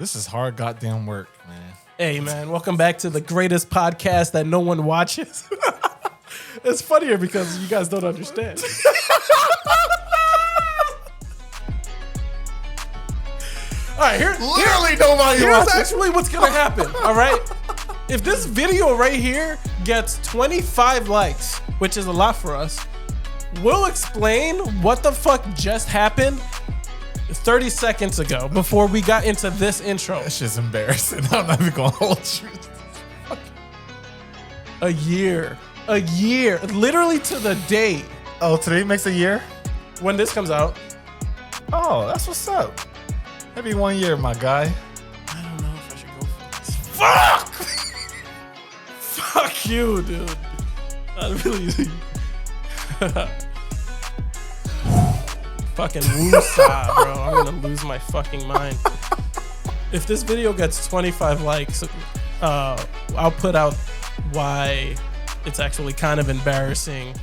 This is hard goddamn work, man. Hey, man, welcome back to the greatest podcast that no one watches. It's funnier because you guys don't understand. All right, here's actually what's going to happen, all right? If this video right here gets 25 likes, which is a lot for us, we'll explain what the fuck just happened 30 seconds ago before we got into this intro. That shit's embarrassing. I'm not even going to hold you. A year, literally to the day. Oh, today makes a year? When this comes out. Oh, that's what's up. Maybe 1 year, my guy. I don't know if I should go for this. Fuck! Fuck you, dude. I really... Fucking woosah, bro. I'm gonna lose my fucking mind. If this video gets 25 likes, I'll put out why it's actually kind of embarrassing.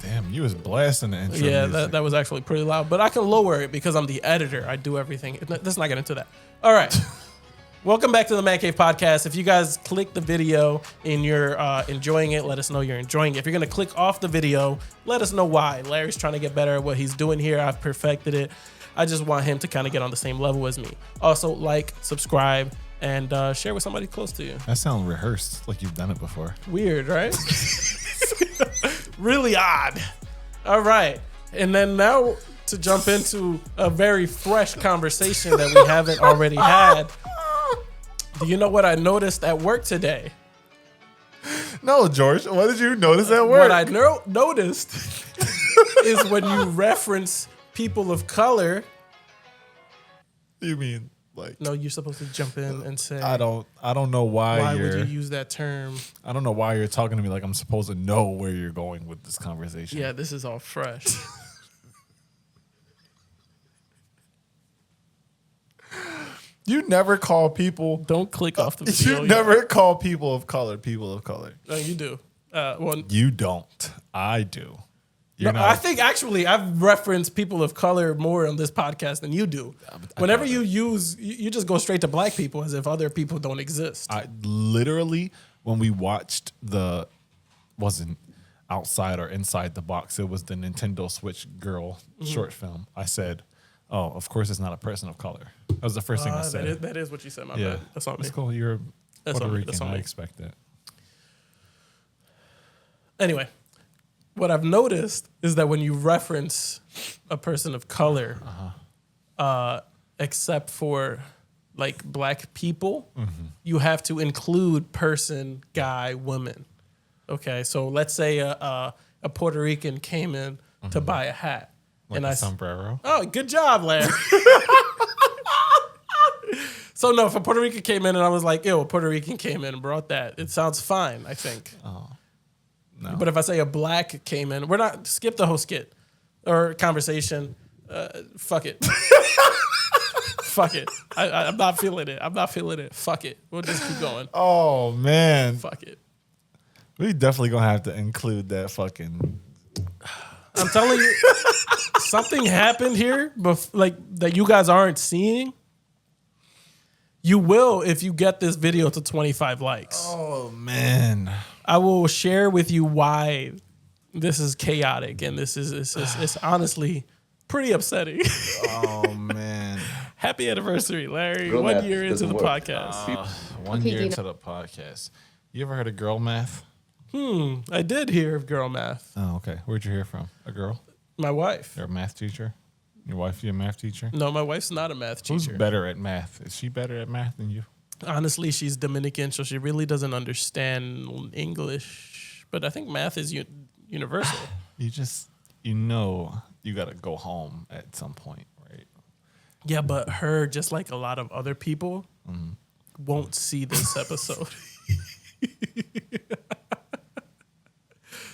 Damn, you was blasting the intro. Yeah, that was actually pretty loud. But I can lower it because I'm the editor. I do everything. Let's not get into that. All right. Welcome back to the Mancave Podcast. If you guys click the video and you're enjoying it, let us know you're enjoying it. If you're going to click off the video, let us know why. Larry's trying to get better at what he's doing here. I've perfected it. I just want him to kind of get on the same level as me. Also, like, subscribe, and share with somebody close to you. That sounds rehearsed, like you've done it before. Weird, right? Really odd. All right. And then now to jump into a very fresh conversation that we haven't already had. Do you know what I noticed at work today? No, George. What did you notice at work? What I noticed is when you reference people of color. You mean like? No, you're supposed to jump in and say. I don't know why. Why would you use that term? I don't know why you're talking to me like I'm supposed to know where you're going with this conversation. Yeah, this is all fresh. You never call people. Don't click off the video. You never call people of color. No, you do. Well, you don't. I do. I think actually I've referenced people of color more on this podcast than you do. Whenever you just go straight to black people as if other people don't exist. I literally, when we watched wasn't Outside or Inside the Box, it was the Nintendo Switch Girl short film. I said, oh, of course it's not a person of color. That was the first thing I said. That is what you said, my bad. That's on me. That's cool. You're Puerto Rican. I expect that. Anyway, what I've noticed is that when you reference a person of color, except for like black people, you have to include person, guy, woman. Okay, so let's say a Puerto Rican came in to buy a hat. Like a sombrero? Oh, good job, Larry. So no, if a Puerto Rican came in and I was like, ew, a Puerto Rican came in and brought that, it sounds fine, I think. Oh, no. But if I say a black came in, skip the whole skit or conversation. Fuck it. Fuck it. I'm not feeling it. Fuck it. We'll just keep going. Oh, man. Fuck it. We definitely gonna have to include that fucking... I'm telling you, something happened here, like that you guys aren't seeing. You will if you get this video to 25 likes. Oh, man. I will share with you why this is chaotic and it's honestly pretty upsetting. Oh, man. Happy anniversary, Larry. Girl 1 year into the work. podcast. 1 year into the podcast. You ever heard of girl math? I did hear of girl math. Oh, okay. Where'd you hear from? A girl? My wife. You're a math teacher? Your wife, you a math teacher? No, my wife's not a math teacher. Who's better at math? Is she better at math than you? Honestly, she's Dominican, so she really doesn't understand English. But I think math is universal. You got to go home at some point, right? Yeah, but her, just like a lot of other people, won't see this episode.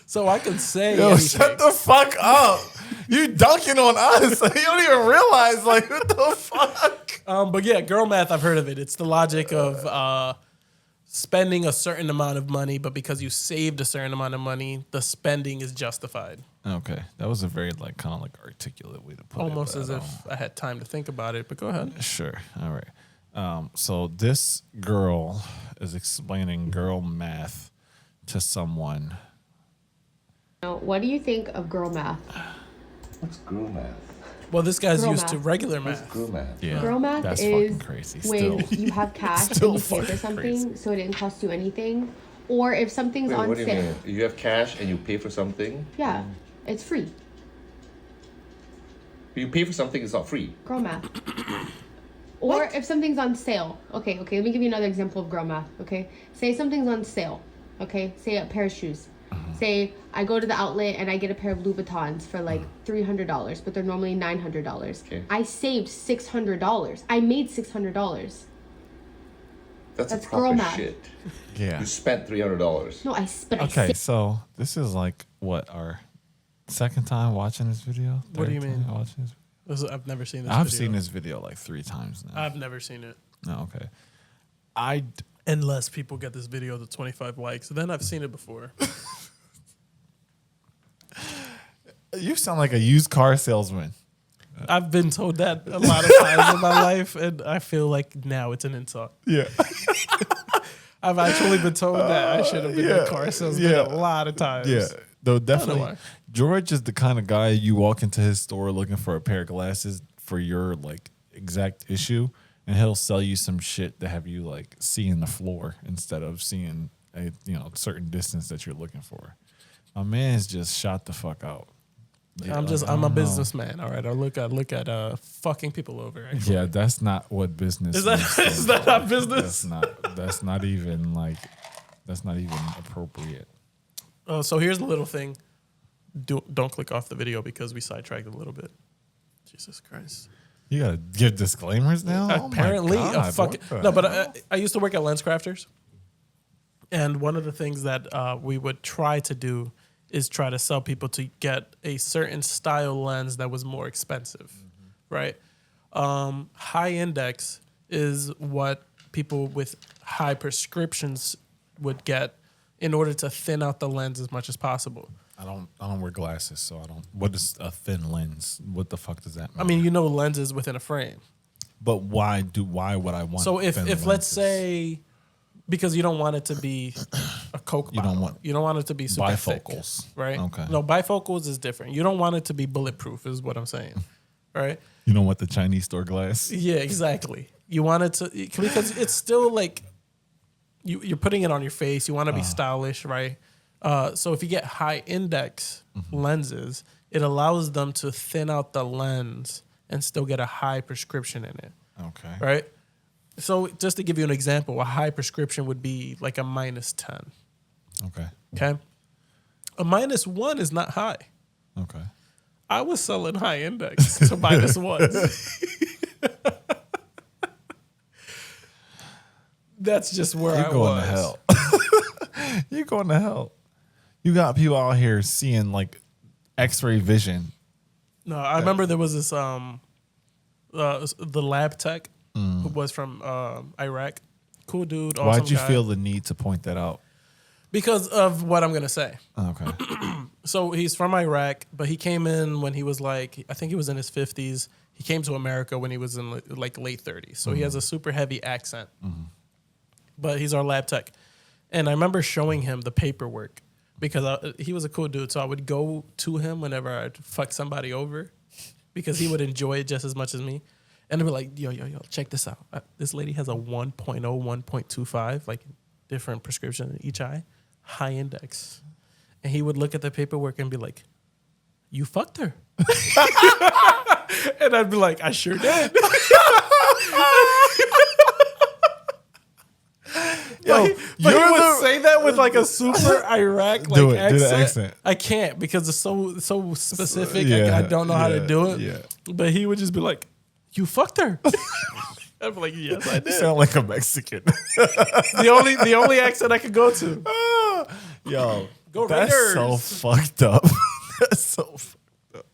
So I can say anything. Shut the fuck up. You dunking on us. You don't even realize, like, what the fuck? But yeah, girl math, I've heard of it. It's the logic of spending a certain amount of money, but because you saved a certain amount of money, the spending is justified. Okay, that was a very like kind of like articulate way to put Almost it. as if I had time to think about it, but go ahead. Sure. All right. So this girl is explaining girl math to someone. What do you think of girl math? What's girl math? Well, this guy's Girl used math. to regular What's math. girl math? Yeah, Girl math that's is fucking crazy. when Still, you have cash and Still you pay for fucking something, crazy. so it didn't cost you anything. Or if something's Wait, on what do you sale. mean? You have cash and you pay for something? Yeah, it's free. You pay for something, it's not free. Girl math. Or if something's on sale. Okay, let me give you another example of girl math, okay? Say something's on sale, okay? Say a pair of shoes. Say I go to the outlet and I get a pair of Louboutins for like $300, but they're normally $900. Okay. I saved $600. I made $600. That's a That's girl proper math. shit. yeah. You spent $300. No, I Okay, saved. so this is like what our second time watching this video. What do you Third mean? time watching this? I've never seen this. I've video. seen this video like 3 times now. I've never seen it. Oh, okay. Unless people get this video to 25 likes, then I've seen it before. You sound like a used car salesman. I've been told that a lot of times in my life, and I feel like now it's an insult. Yeah. I've actually been told that I should have been a car salesman yeah. a lot of times. Yeah, though know definitely. why. George is the kind of guy you walk into his store looking for a pair of glasses for your like exact issue, and he'll sell you some shit to have you like seeing the floor instead of seeing a certain distance that you're looking for. My man's just shot the fuck out. Yeah, I'm like, I a don't know. businessman. All right, I look at fucking people over. Actually. Yeah, that's not what business Is that means. is that not business? That's not even appropriate. Oh, so here's the little thing. Don't click off the video because we sidetracked a little bit. Jesus Christ. You gotta give disclaimers now. Oh my Apparently, God, fucking what the no. But hell? I used to work at LensCrafters, and one of the things that we would try to do is try to sell people to get a certain style lens that was more expensive, right? High index is what people with high prescriptions would get in order to thin out the lens as much as possible. I don't wear glasses, so I don't. What is a thin lens? What the fuck does that mean? I mean, lenses within a frame. But why would I want? So if thin let's lenses? say, because you don't want it to be a Coke You don't bottle. You don't want it to be super bifocals, thick, right? Okay. No, bifocals is different. You don't want it to be bulletproof, is what I'm saying, right? You don't want the Chinese store glass. Yeah, exactly. You want it to because it's still like you're putting it on your face. You want to be stylish, right? So if you get high index lenses, it allows them to thin out the lens and still get a high prescription in it, Okay. right? So just to give you an example, a high prescription would be like a -10. Okay. Okay. A -1 is not high. Okay. I was selling high index to -1s. That's just where You're I going was. to hell. You're going to hell. You got people out here seeing like X-ray vision. No, I remember there was this the lab tech who was from Iraq. Cool dude. Awesome Why'd you guy. feel the need to point that out? Because of what I'm gonna say. Okay. So he's from Iraq, but he came in when he was like, I think he was in his 50s. He came to America when he was in like late 30s. So he has a super heavy accent. But he's our lab tech. And I remember showing him the paperwork because he was a cool dude. So I would go to him whenever I'd fuck somebody over because he would enjoy it just as much as me. And they'd be like, yo, check this out. This lady has a 1.0, 1.25, like different prescription in each eye, high index. And he would look at the paperwork and be like, you fucked her. And I'd be like, I sure did. Yo, But he would say that with like a super Iraq like Do it. accent. Do the accent. I can't because it's so specific. Yeah, I don't know how to yeah, do it. yeah. But he would just be like, "You fucked her." I'd be like, "Yes, I You did." sound like a Mexican. the only accent I could go to. Yo, Go that's so Raiders. fucked up. That's so fucked up.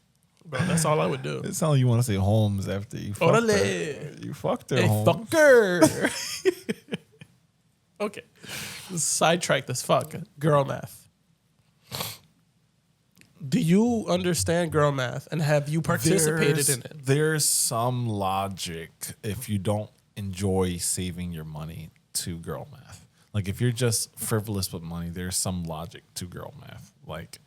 Bro, that's all I would do. It sounds like you want to say Holmes after you fucked her. Orale. You fucked her, Hey, Holmes. fucker. Okay. Sidetracked as fuck. Girl math. Do you understand girl math, and have you participated in it? There's some logic if you don't enjoy saving your money to girl math. Like if you're just frivolous with money, there's some logic to girl math. Like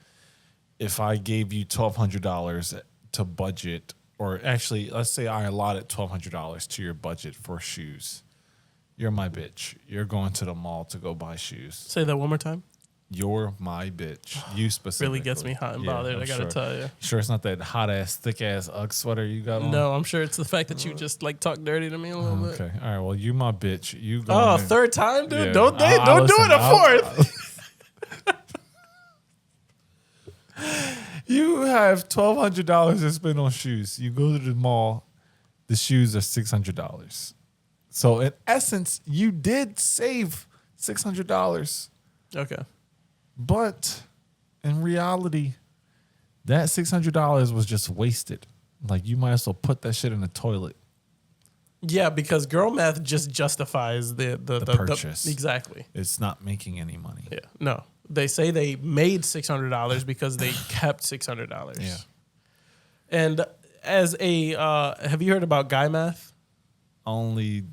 if I gave you $1,200 to budget, or actually let's say I allotted $1,200 to your budget for shoes. You're my bitch. You're going to the mall to go buy shoes. Say that one more time. You're my bitch. You specifically. Really gets me hot and bothered, I gotta tell you. Sure it's not that hot ass, thick ass Ugg sweater you got on? No, I'm sure it's the fact that you just like talk dirty to me a little bit. Okay. All right. Well, you my bitch. You go. Oh, third time, dude? Yeah. Don't do Listen, it a fourth. You have $1,200 to spend on shoes. You go to the mall. The shoes are $600. So in essence, you did save $600. Okay. But in reality, that $600 was just wasted. Like you might as well put that shit in the toilet. Yeah, because girl math just justifies the purchase. Exactly. It's not making any money. Yeah. No. They say they made $600 because they kept $600. Yeah. And as a have you heard about guy math? Only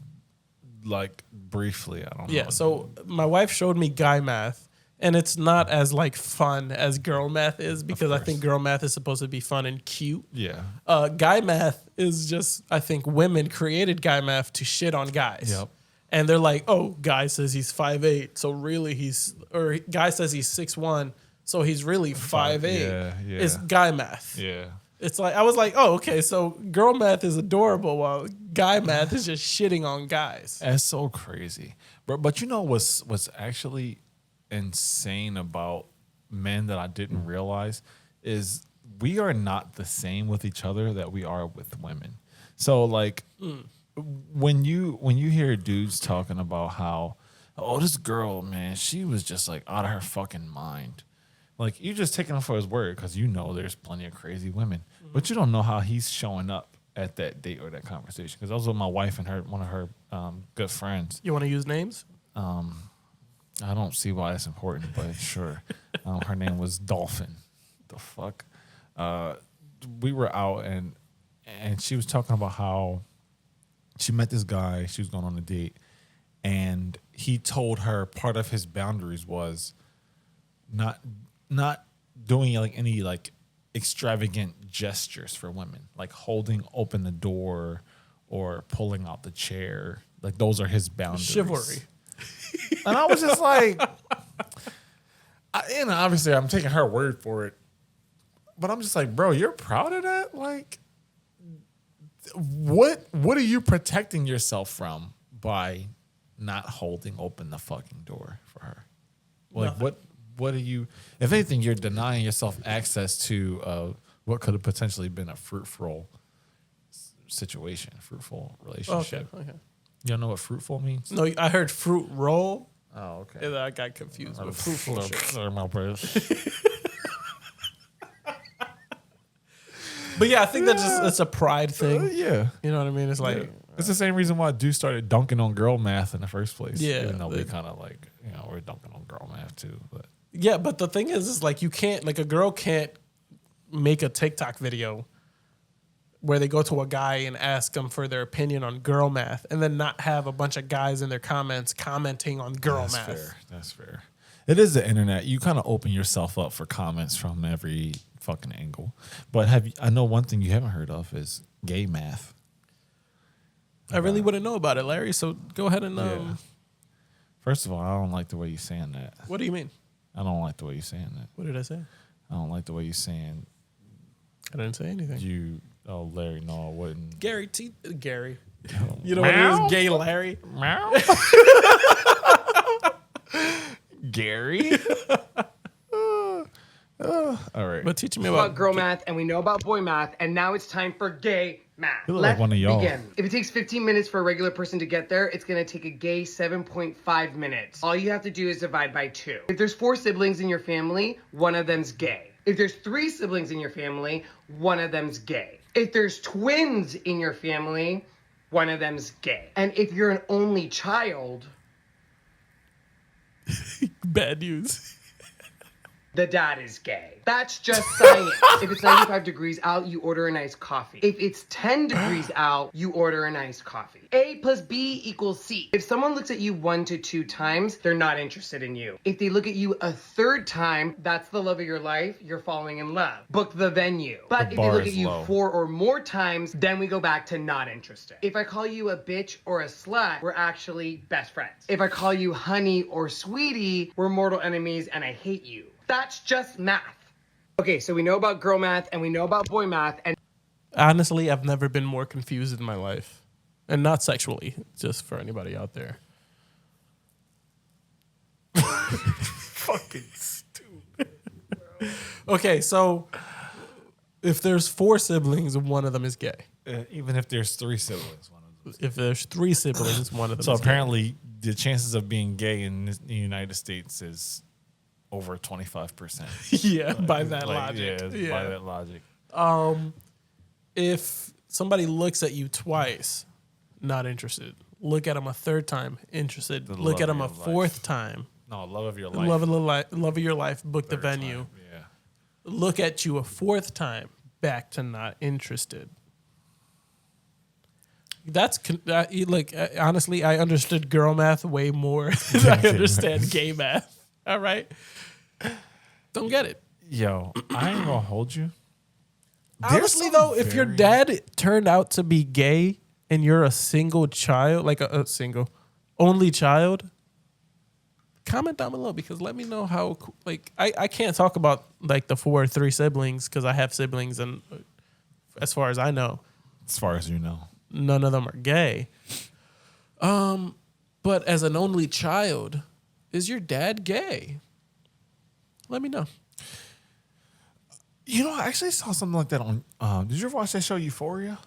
like briefly. I don't know. Yeah. So my wife showed me guy math. And it's not as like fun as girl math is, because I think girl math is supposed to be fun and cute. Yeah. Guy math is just, I think women created guy math to shit on guys. Yep. And they're like, oh, guy says he's 5'8", so really or guy says he's 6'1", so he's really 5'8". Yeah. It's guy math. Yeah. It's like, I was like, oh, okay, so girl math is adorable while guy math is just shitting on guys. That's so crazy. But you know what's actually insane about men that I didn't realize is we are not the same with each other that we are with women. So like when you hear dudes talking about how, oh, this girl, man, she was just like out of her fucking mind. Like you just taking him for his word because you know there's plenty of crazy women, but you don't know how he's showing up at that date or that conversation. Because I was with my wife and one of her good friends. You want to use names? I don't see why that's important, but sure. Her name was Dolphin. The fuck? We were out and she was talking about how she met this guy. She was going on a date, and he told her part of his boundaries was not doing like any like extravagant gestures for women, like holding open the door or pulling out the chair. Like those are his boundaries. Chivalry. And I was just like, obviously I'm taking her word for it, but I'm just like, bro, you're proud of that? Like, what are you protecting yourself from by not holding open the fucking door for her? Like, what are you? If anything, you're denying yourself access to what could have potentially been a fruitful situation, fruitful relationship. Okay. You don't know what fruitful means? No, I heard fruit roll. Oh, okay. And I got confused with fruitful shit. Sorry, my bad. But yeah, I think that's a pride thing. Yeah. You know what I mean? It's like it's the same reason why dudes started dunking on girl math in the first place. Yeah. Even though we kind of like, we're dunking on girl math too. But yeah, but the thing is like you can't, like a girl can't make a TikTok video where they go to a guy and ask them for their opinion on girl math and then not have a bunch of guys in their comments commenting on girl math. That's fair. It is the internet. You kind of open yourself up for comments from every fucking angle. But I know one thing you haven't heard of is gay math. I really wouldn't know about it, Larry. So go ahead and. First of all, I don't like the way you're saying that. What do you mean? I don't like the way you're saying that. What did I say? I don't like the way you're saying. I didn't say anything. Oh, Larry, no, I wouldn't. Gary. You know what it is? Gay Larry. Meow. Gary. All right. But teach me about girl math, and we know about boy math, and now it's time for gay math. You look like one of y'all. Begin. If it takes 15 minutes for a regular person to get there, it's going to take a gay 7.5 minutes. All you have to do is divide by 2. If there's 4 siblings in your family, one of them's gay. If there's 3 siblings in your family, one of them's gay. If there's twins in your family, one of them's gay. And if you're an only child... Bad news. the dad is gay. That's just science. If it's 95 degrees out, you order a nice coffee. If it's 10 degrees out, you order a nice coffee. A plus B equals C. If someone looks at you 1 to 2 times, they're not interested in you. If they look at you a third time, that's the love of your life. You're falling in love. Book the venue. But if they bar look is at you low. 4 or more times, then we go back to not interested. If I call you a bitch or a slut, we're actually best friends. If I call you honey or sweetie, we're mortal enemies and I hate you. That's just math. Okay, so we know about girl math and we know about boy math, and Honestly, I've never been more confused in my life. And not sexually, just for anybody out there. Fucking stupid. Okay, so if there's 4 siblings and one of them is gay. Even if there's 3 siblings, one of them. If there's 3 siblings, one of them So is apparently, the chances of being gay in the United States is over 25%. gay. Yeah, by that logic. Yeah, by that logic. If somebody looks at you twice, not interested. Look at them a third time, interested. The Look love at them a of your fourth life. time. No, love of your life. Love of your life, book the Third venue. time, yeah. Look at you a fourth time, back to not interested. Honestly, I understood girl math way more than I understand gay math. All right? Don't get it. Yo, I ain't gonna hold you. Honestly, some though, if your very- dad turned out to be gay and you're a single child, like a single, only child, comment down below because let me know how, like, I can't talk about, like, the 4 or 3 siblings because I have siblings and as far as I know, As far as you know. none of them are gay. But as an only child, is your dad gay? Let me know. You know, I actually saw something like that on. Did you ever watch that show Euphoria?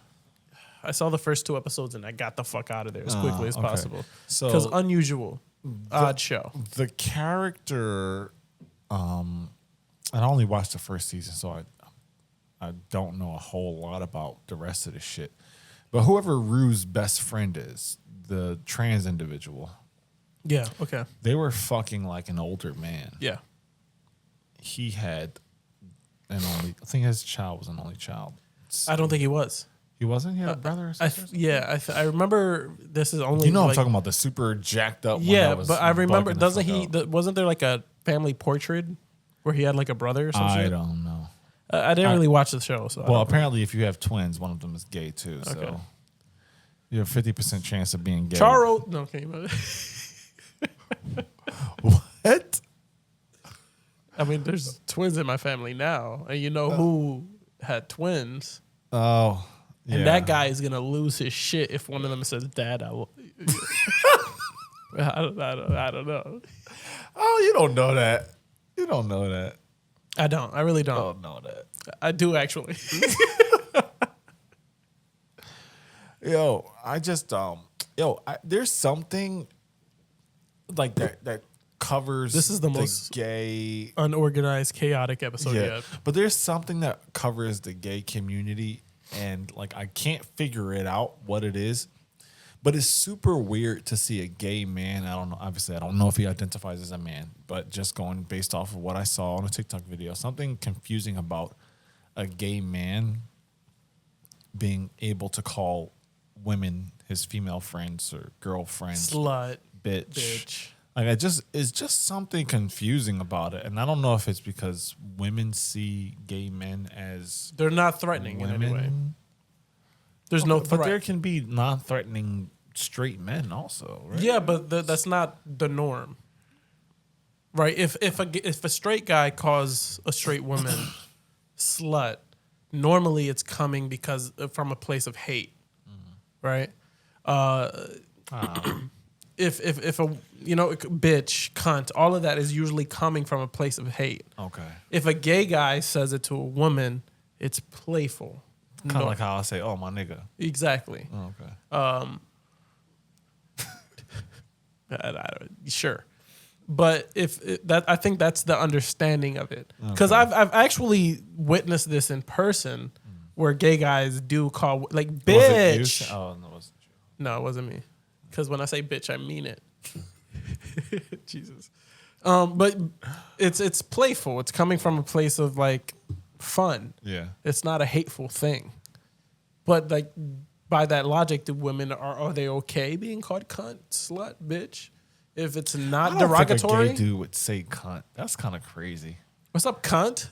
I saw the first 2 episodes and I got the fuck out of there as quickly as okay. possible. So- Because unusual, odd show. The character, I only watched the first season, so I don't know a whole lot about the rest of the shit. But whoever Rue's best friend is, the trans individual, Yeah. Okay. they were fucking like an older man. Yeah. He had I think his child was an only child. I don't think he was. He wasn't? He had a brother or sister? I remember this is only. You know, like, I'm talking about the super jacked up one. Yeah, that was but I remember. bugging the Doesn't fuck he? out. Wasn't there like a family portrait where he had like a brother or something? I don't know. I didn't really watch the show. So I Well, don't know. apparently, if you have twins, one of them is gay too. Okay. So you have 50% chance of being gay. Charo. No, okay. What? I mean, there's twins in my family now, and you know who had twins. Oh, yeah. And that guy is gonna lose his shit if one of them says, "Dad, I don't know. Oh, you don't know that. You don't know that. I don't. I really You don't. don't know that. I do actually. Yo, I just there's something like that covers. This is the most gay. Unorganized, chaotic episode Yeah, yet. but there's something that covers the gay community, and like I can't figure it out what it is. But it's super weird to see a gay man. I don't know. Obviously, I don't know if he identifies as a man, but just going based off of what I saw on a TikTok video, something confusing about a gay man being able to call women his female friends or girlfriends, Slut, bitch. bitch. Like it's just something confusing about it, and I don't know if it's because women see gay men as They're not threatening in any way. There's no But threat. there can be non-threatening straight men also, right? Yeah, but that's not the norm, right? If a straight guy calls a straight woman slut, normally it's coming because from a place of hate, right? If a bitch, cunt, all of that is usually coming from a place of hate. Okay. If a gay guy says it to a woman, it's playful. Kind of like how I say, "Oh, my nigga." Exactly. Oh, okay. Sure, but I think that's the understanding of it, because I've actually witnessed this in person, where gay guys do call like Was it you? bitch. Oh no, it wasn't you. No, it wasn't me, because when I say bitch, I mean it. Jesus. But it's playful. It's coming from a place of like fun. Yeah. It's not a hateful thing. But like by that logic, do women are they okay being called cunt, slut, bitch? If it's not I don't derogatory, think a gay dude would say cunt. That's kind of crazy. what's up, cunt?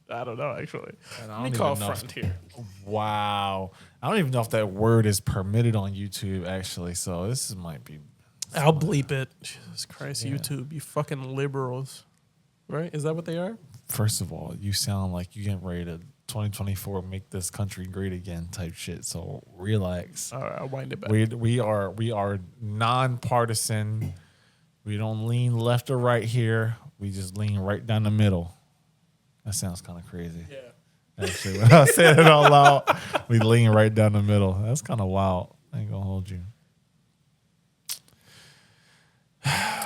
I don't know actually. Let me call front here. Wow. I don't even know if that word is permitted on YouTube actually. So this might be. I'll bleep it. Jesus Christ, YouTube, you fucking liberals. Right? Is that what they are? First of all, you sound like you getting ready to 2024 make this country great again type shit. So relax. All right, I'll wind it back. We are nonpartisan. We don't lean left or right here. We just lean right down the middle. That sounds kind of crazy. Yeah. Actually, when I said it out loud, we lean right down the middle. That's kind of wild. I ain't gonna hold you.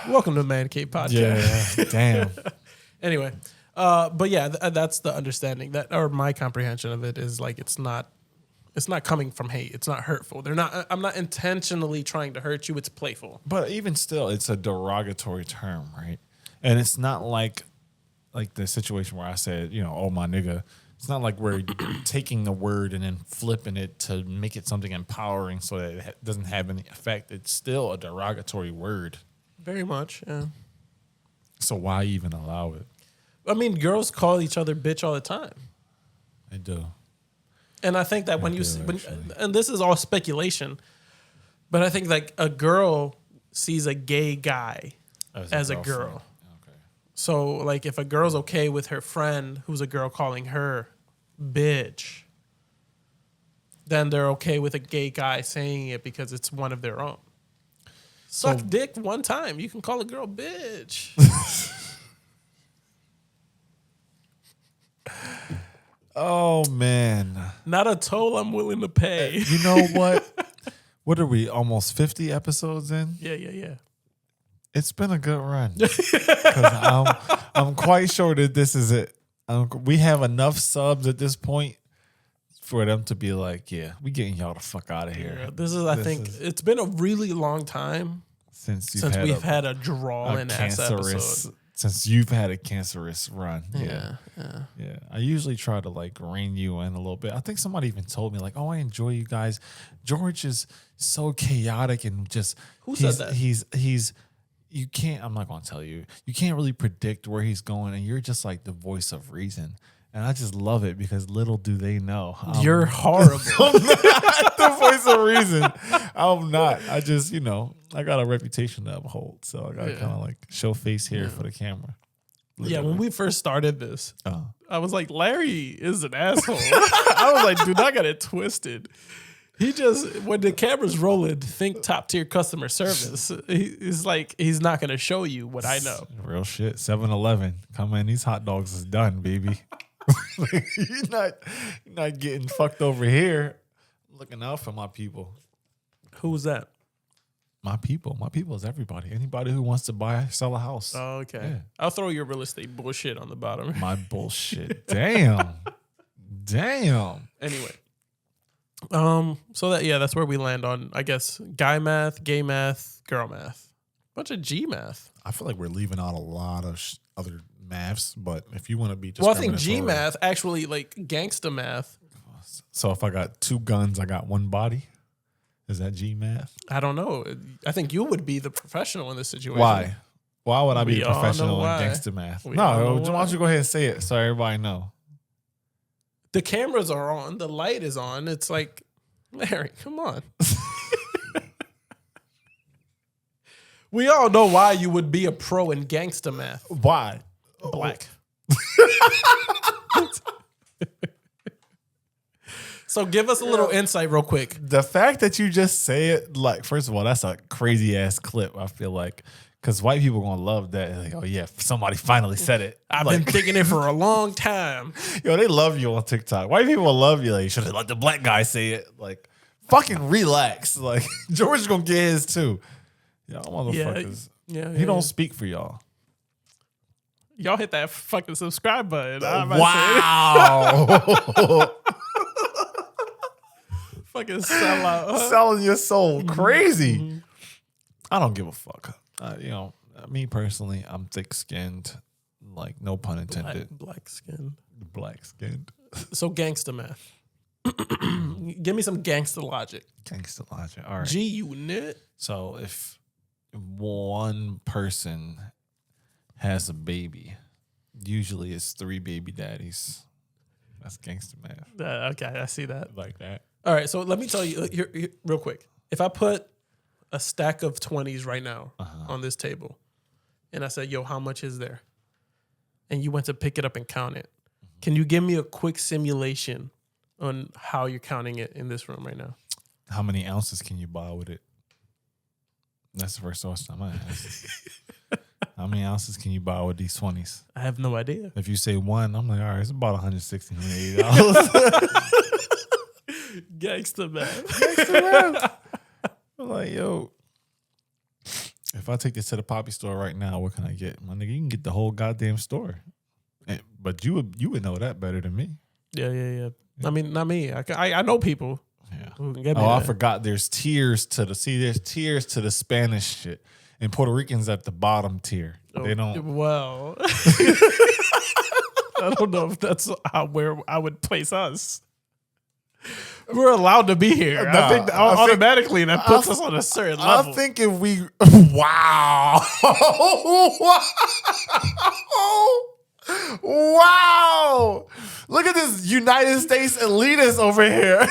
Welcome to Mancave Podcast. Yeah, damn. Anyway, but yeah, that's the understanding that, or my comprehension of it is like it's not coming from hate. It's not hurtful. I'm not intentionally trying to hurt you. It's playful. But even still, it's a derogatory term, right? And it's not like the situation where I said, oh my nigga. It's not like we're taking the word and then flipping it to make it something empowering so that it doesn't have any effect. It's still a derogatory word. Very much, yeah. So why even allow it? I mean, girls call each other bitch all the time. They do. And I think that and this is all speculation, but I think like a girl sees a gay guy as a girl. Okay. So like if a girl's okay with her friend who's a girl calling her bitch, then they're okay with a gay guy saying it because it's one of their own. Suck dick one time. You can call a girl bitch. Oh, man. Not a toll I'm willing to pay. You know what? What are we, almost 50 episodes in? Yeah. It's been a good run. 'Cause I'm quite sure that this is it. We have enough subs at this point for them to be like, yeah, we getting y'all the fuck out of here. Yeah, I think it's been a really long time since we've had a drawling ass episode. Since you've had a cancerous run. Yeah. I usually try to like rein you in a little bit. I think somebody even told me like, oh, I enjoy you guys. George is so chaotic and just said that? He's you can't, I'm not gonna tell you. You can't really predict where he's going, and you're just like the voice of reason. And I just love it because little do they know. You're horrible. I'm not the voice of reason. I'm not. I just, I got a reputation to uphold. So I got to kind of like show face here for the camera. Literally. Yeah, when we first started this, I was like, Larry is an asshole. I was like, dude, I got it twisted. He just, when the camera's rolling, think top tier customer service. He's like, he's not going to show you what I know. Real shit. 7-Eleven. Come in, these hot dogs is done, baby. You're not getting fucked over here. I'm looking out for my people. Who's that? My people. My people is everybody. Anybody who wants to sell a house. Oh, okay. Yeah. I'll throw your real estate bullshit on the bottom. My bullshit. Damn. Anyway. So that's where we land on, I guess, guy math, gay math, girl math. Bunch of G math. I feel like we're leaving out a lot of other maths, but if you want to be well, I think G math actually like gangsta math. So if I got 2 guns, I got 1 body. Is that G math? I don't know. I think you would be the professional in this situation. Why? Why would I be We the all professional know in why. gangster math? We all know No, why why. don't you go ahead and say it so everybody know? The cameras are on. The light is on. It's like, Larry, come on. We all know why you would be a pro in gangsta math. Why? Black. So give us a little insight real quick. The fact that you just say it, like, first of all, that's a crazy ass clip, I feel like. Because white people going to love that. Like, oh, yeah, somebody finally said it. I've like, been thinking it for a long time. Yo, they love you on TikTok. White people love you. Like, you should have let the black guy say it. Like, fucking relax. Like, George is going to get his too. Y'all motherfuckers. Yeah. He don't speak for y'all. Y'all hit that fucking subscribe button. Wow. Fucking sell out. Selling your soul. Crazy. I don't give a fuck. Me personally, I'm thick-skinned. Like, no pun intended. Black skin. Black-skinned. So gangster math. Give me some gangster logic. Gangster logic. All right. G-Unit. So if one person has a baby, usually it's 3 baby daddies. That's gangster math. Okay, I see that. Like that. All right, so let me tell you here, real quick. If I put a stack of 20s right now on this table, and I said, yo, how much is there? And you went to pick it up and count it. Can you give me a quick simulation on how you're counting it in this room right now? How many ounces can you buy with it? That's the first question I'm gonna ask. How many ounces can you buy with these 20s? I have no idea. If you say 1, I'm like, all right, it's about $160, $180. Gangster man. I'm like, yo, if I take this to the poppy store right now, what can I get? My nigga, you can get the whole goddamn store. But you would know that better than me. Yeah. I mean, not me. I know people. Yeah. Who can get me I that. forgot. There's tiers to the Spanish shit, and Puerto Ricans at the bottom tier. They don't. Well, I don't know if that's where I would place us. We're allowed to be here. I think automatically that puts us on a certain level. I think if we, wow, wow, look at this United States elitist over here.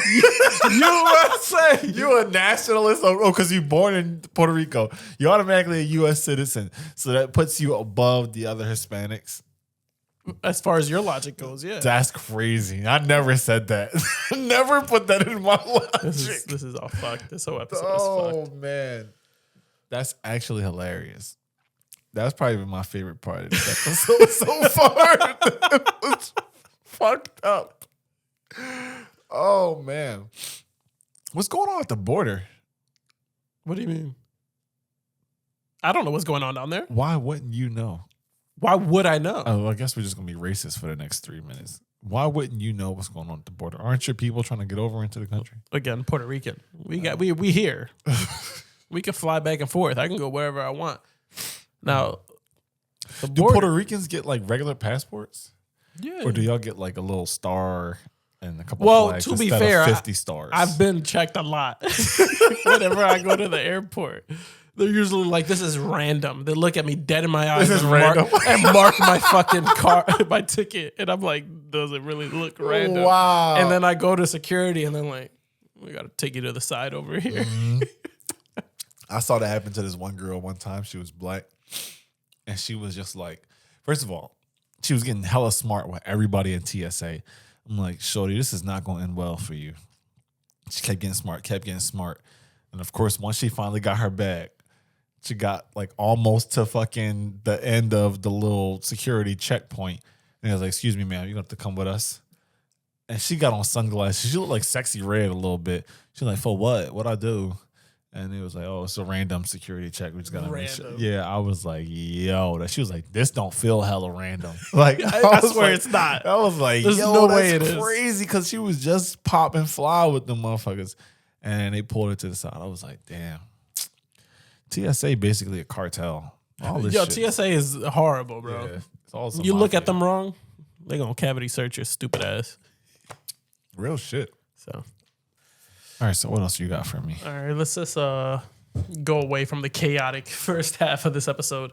USA, you a nationalist? Oh, because you're born in Puerto Rico, you're automatically a U.S. citizen. So that puts you above the other Hispanics. As far as your logic goes, yeah. That's crazy. I never said that. Never put that in my logic. This is all fucked. This whole episode is fucked. Oh, man. That's actually hilarious. That's probably my favorite part of this episode so far. It was fucked up. Oh, man. What's going on at the border? What do you mean? I don't know what's going on down there. Why wouldn't you know? Why would I know? Oh, I guess we're just going to be racist for the next 3 minutes. Why wouldn't you know what's going on at the border? Aren't your people trying to get over into the country? Again, Puerto Rican. We here. We can fly back and forth. I can go wherever I want. Now, do Puerto Ricans get like regular passports? Yeah. Or do y'all get like a little star and a couple flags to be instead fair, of 50 stars? I've been checked a lot. Whenever I go to the airport, they're usually like, this is random. They look at me dead in my eyes This is and random. mark my fucking my ticket. And I'm like, does it really look random? Wow. And then I go to security and they're like, we got to take you to the side over here. Mm-hmm. I saw that happen to this one girl one time. She was black. And she was just like, first of all, she was getting hella smart with everybody in TSA. I'm like, shorty, this is not going to end well for you. She kept getting smart. And of course, once she finally got her bag, she got like almost to fucking the end of the little security checkpoint. And I was like, excuse me, ma'am, you have to come with us. And she got on sunglasses. She looked like Sexy Red a little bit. She's like, for what? What'd I do? And it was like, oh, it's a random security check. We just gotta make sure. Yeah, I was like, yo. She was like, this don't feel hella random. Like, I swear it's not. I was like, There's yo, no that's way it is. crazy because she was just popping fly with them motherfuckers. And they pulled her to the side. I was like, damn. TSA basically a cartel. All this shit. TSA is horrible, bro. Yeah, it's all some You look mafia. at them wrong, they're going to cavity search your stupid ass. Real shit. So, All right, so what else you got for me? all right, let's just go away from the chaotic first half of this episode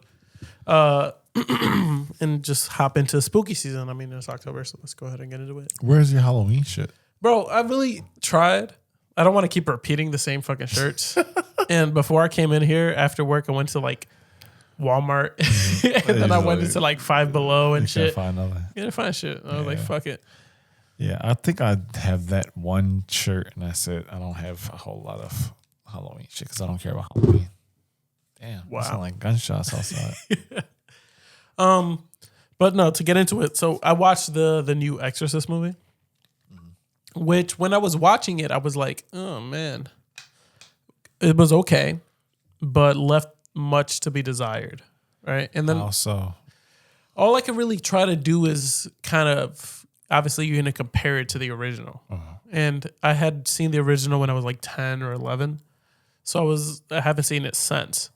and just hop into spooky season. I mean, it's October, so let's go ahead and get into it. Where's your Halloween shit? Bro, I really tried. I don't want to keep repeating the same fucking shirts. And before I came in here after work, I went to like Walmart and then I went into like Five Below and You shit. can't find nothing. Yeah, find shit. I was like, fuck it. Yeah, I think I have that one shirt, and that's it. I don't have a whole lot of Halloween shit because I don't care about Halloween. Damn, Wow. wow. Sound like gunshots outside. But no, to get into it. So I watched the new Exorcist movie, which when I was watching it, I was like, oh man, it was okay, but left much to be desired. Right. And then Also, all I can really try to do is kind of, obviously you're going to compare it to the original. And I had seen the original when I was like 10 or 11. So I haven't seen it since.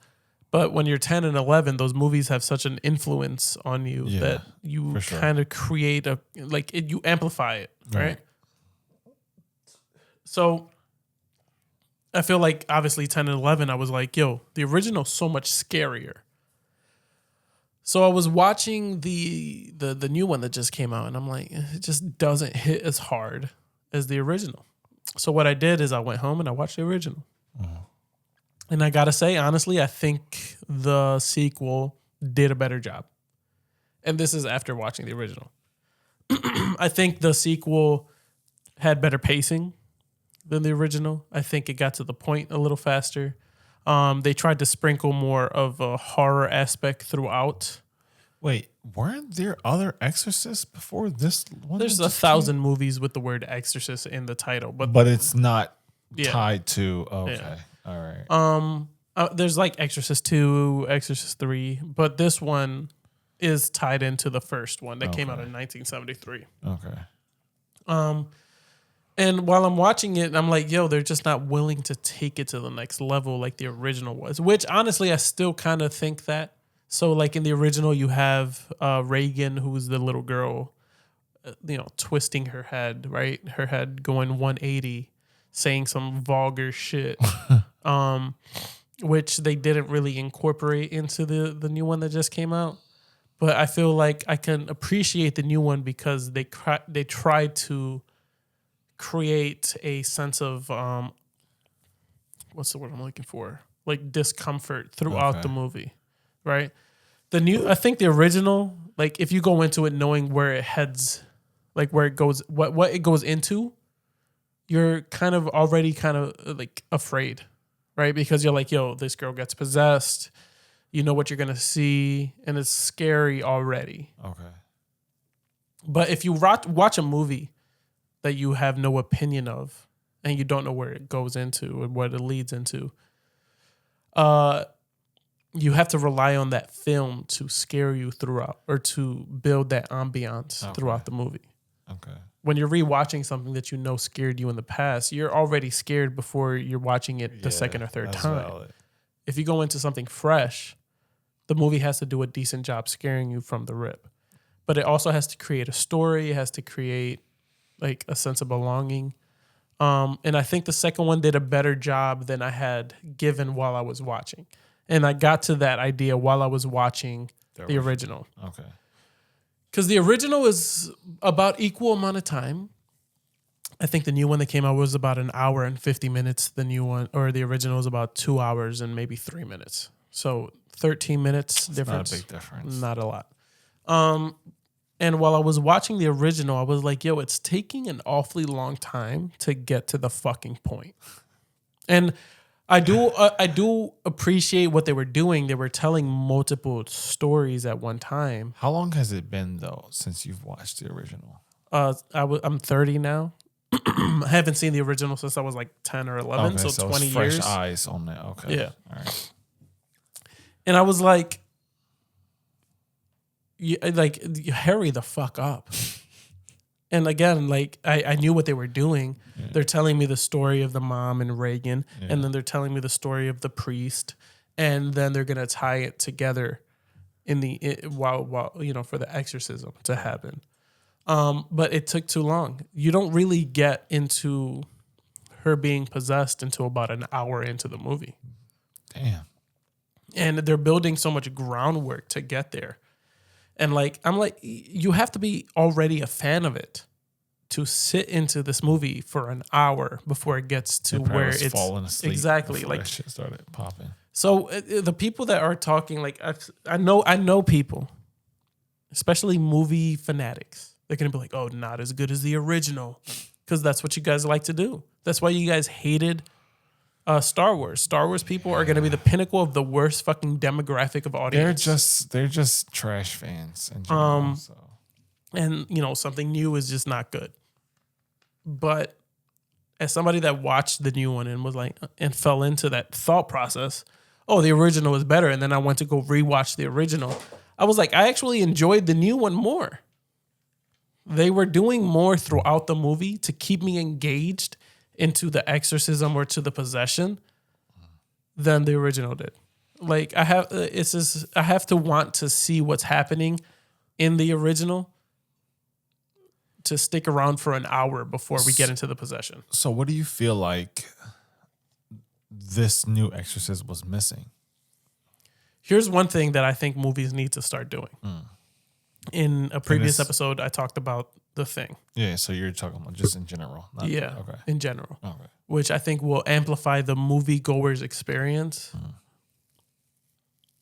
But when you're 10 and 11, those movies have such an influence on you that you kind of create you amplify it, right? So I feel like obviously 10 and 11, I was like, yo, the original's so much scarier. So I was watching the new one that just came out, and I'm like, it just doesn't hit as hard as the original. So what I did is I went home and I watched the original. And I gotta say, honestly, I think the sequel did a better job. And this is after watching the original. I think the sequel had better pacing than the original. I think it got to the point a little faster. They tried to sprinkle more of a horror aspect throughout. Wait, weren't there other exorcists before this one? There's 1,000 movies with the word exorcist in the title. But it's not tied to... Okay. Yeah. All right. There's like Exorcist 2, Exorcist 3, but this one is tied into the first one that came out in 1973. Okay. And while I'm watching it, I'm like, yo, they're just not willing to take it to the next level like the original was, which honestly, I still kind of think that. So like in the original, you have Reagan, who's the little girl, twisting her head, right? Her head going 180, saying some vulgar shit. Which they didn't really incorporate into the new one that just came out. But I feel like I can appreciate the new one because they tried to create a sense of, what's the word I'm looking for? Like discomfort throughout the movie, right? I think the original, like if you go into it knowing where it heads, like where it goes, what it goes into, you're kind of already like afraid. Right? Because you're like, yo, this girl gets possessed. You know what you're going to see. And it's scary already. Okay. But if you watch a movie that you have no opinion of and you don't know where it goes into and what it leads into, you have to rely on that film to scare you throughout or to build that ambiance throughout the movie. Okay. When you're rewatching something that you know scared you in the past, you're already scared before you're watching it the second or third time. Valid. If you go into something fresh, the movie has to do a decent job scaring you from the rip. But it also has to create a story. It has to create like a sense of belonging. And I think the second one did a better job than I had given while I was watching. And I got to that idea while I was watching the original. Okay. Because the original is about equal amount of time. I think the new one that came out was about an hour and 50 minutes. The new one, or the original, was about 2 hours and maybe 3 minutes. So 13 minutes difference. Not a big difference. Not a lot. And while I was watching the original, I was like, yo, it's taking an awfully long time to get to the fucking point. And I do appreciate what they were doing. They were telling multiple stories at one time. How long has it been though since you've watched the original? I'm 30 now. I haven't seen the original since I was like 10 or 11, okay, so 20 it's years. Fresh eyes on that. Okay. Yeah. All right. And I was like, hurry the fuck up. And again, like I knew what they were doing. Yeah. They're telling me the story of the mom and Reagan, and then they're telling me the story of the priest, and then they're gonna tie it together while for the exorcism to happen. But it took too long. You don't really get into her being possessed until about an hour into the movie. Damn. And they're building so much groundwork to get there. And I'm like, you have to be already a fan of it to sit into this movie for an hour before it gets to where it's falling asleep. Exactly. Like that shit started popping. So the people that are talking, like I know people, especially movie fanatics. They're gonna be like, oh, not as good as the original, because that's what you guys like to do. That's why you guys hated Star Wars. Star Wars people are going to be the pinnacle of the worst fucking demographic of audience. They're just trash fans in general. And something new is just not good. But as somebody that watched the new one and was like, and fell into that thought process, oh, the original is better. And then I went to go rewatch the original. I was like, I actually enjoyed the new one more. They were doing more throughout the movie to keep me engaged into the exorcism or to the possession than the original did. Like I have, it's just I have to want to see what's happening in the original to stick around for an hour before we get into the possession. So what do you feel like this new Exorcist was missing? Here's one thing that I think movies need to start doing. In a previous episode, I talked about The Thing. Yeah, so you're talking about just in general. Okay. In general. Okay. Which I think will amplify the moviegoer's experience.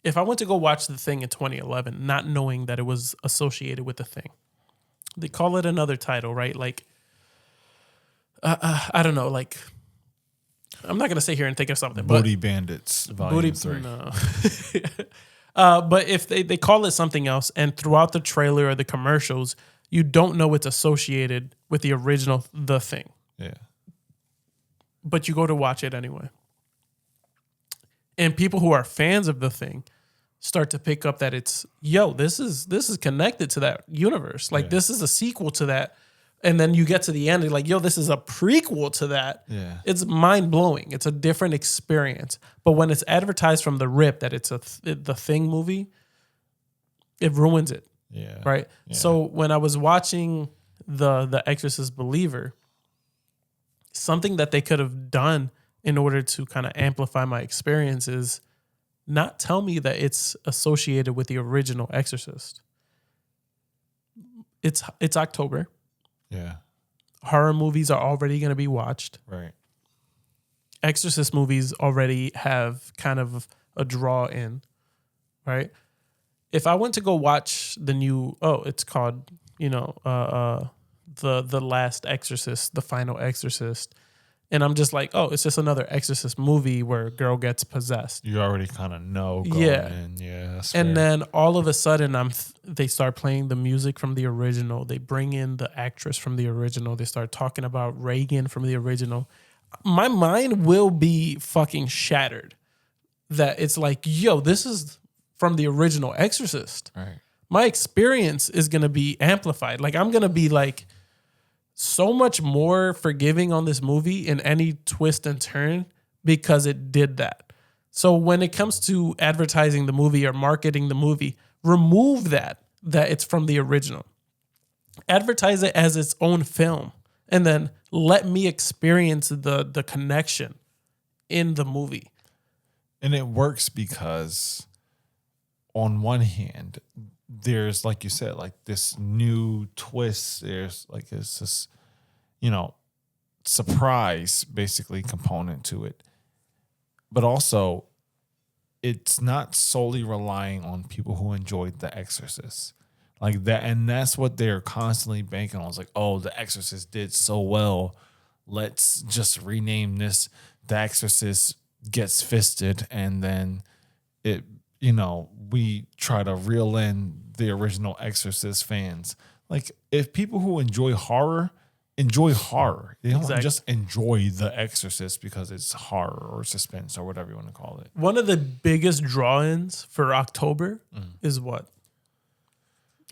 If I went to go watch The Thing in 2011, not knowing that it was associated with The Thing, they call it another title, right? Like, I don't know, like, I'm not going to sit here and think of something. Booty Bandits, Volume 3. No. But if they call it something else, and throughout the trailer or the commercials, you don't know it's associated with the original The Thing. Yeah. But you go to watch it anyway. And people who are fans of The Thing start to pick up that it's, this is connected to that universe. Like, this is a sequel to that. And then you get to the end, and like, this is a prequel to that. Yeah. It's mind-blowing. It's a different experience. But when it's advertised from the rip that it's The Thing movie, it ruins it. Yeah. Right? Yeah. So when I was watching the Exorcist Believer, something that they could have done in order to kind of amplify my experience is not tell me that it's associated with the original Exorcist. It's October. Yeah. Horror movies are already going to be watched. Right. Exorcist movies already have kind of a draw in, right? If I went to go watch the new, it's called, the Last Exorcist, The Final Exorcist, and I'm just like, it's just another Exorcist movie where a girl gets possessed. You already kind of know going in. Yeah, that's fair. And then all of a sudden, they start playing the music from the original. They bring in the actress from the original. They start talking about Reagan from the original. My mind will be fucking shattered that it's like, this is from the original Exorcist. Right. My experience is going to be amplified. Like, I'm going to be like so much more forgiving on this movie in any twist and turn because it did that. So when it comes to advertising the movie or marketing the movie, remove that it's from the original. Advertise it as its own film, and then let me experience the connection in the movie. And it works because on one hand, there's, like you said, like this new twist. There's like this, surprise basically component to it. But also, it's not solely relying on people who enjoyed The Exorcist. Like that, and that's what they're constantly banking on. It's like, The Exorcist did so well. Let's just rename this The Exorcist Gets Fisted, and then it, we try to reel in the original Exorcist fans. Like, if people who enjoy horror, they don't just enjoy The Exorcist because it's horror or suspense or whatever you want to call it. One of the biggest draw-ins for October is what?